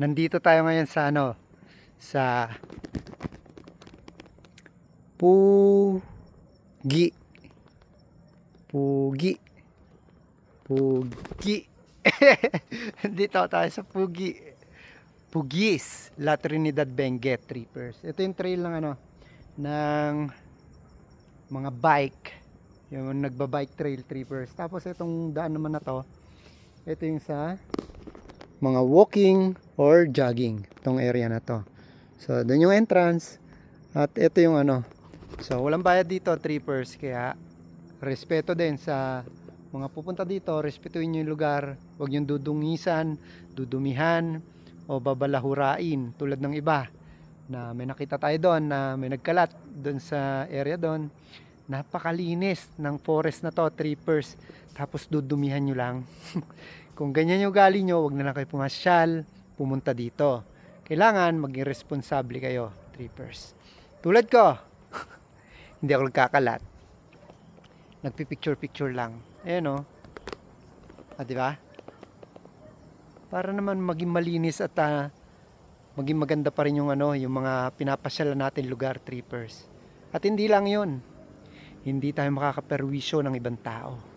Nandito tayo ngayon sa sa Pugi. Pugi. Pugi. Nandito tayo sa Pugi. Pugis, La Trinidad Benguet Trippers. Ito yung trail ng ng mga bike. Yung nagbabike trail trippers. Tapos itong daan naman na to, ito yung sa mga walking or jogging, itong area na to. So doon yung entrance at ito yung so walang bayad dito trippers, kaya respeto din sa mga pupunta dito. Respetuhin nyo yung lugar, huwag yung dudungisan, dudumihan o babalahurain tulad ng iba na may nakita tayo doon na may nagkalat doon sa area doon. Napakalinis ng forest na to trippers, tapos dudumihan nyo lang. Kung ganyan yung ugali nyo, wag na lang kayo pumasyal, pumunta dito. Kailangan maging responsable kayo trippers. Tulad ko, hindi ako nagkakalat, nagpipicture lang. Ayan o. Diba? Para naman maging malinis at maging maganda pa rin yung yung mga pinapasyalan natin lugar trippers. At hindi lang yun, hindi tayo makakaperwisyo ng ibang tao.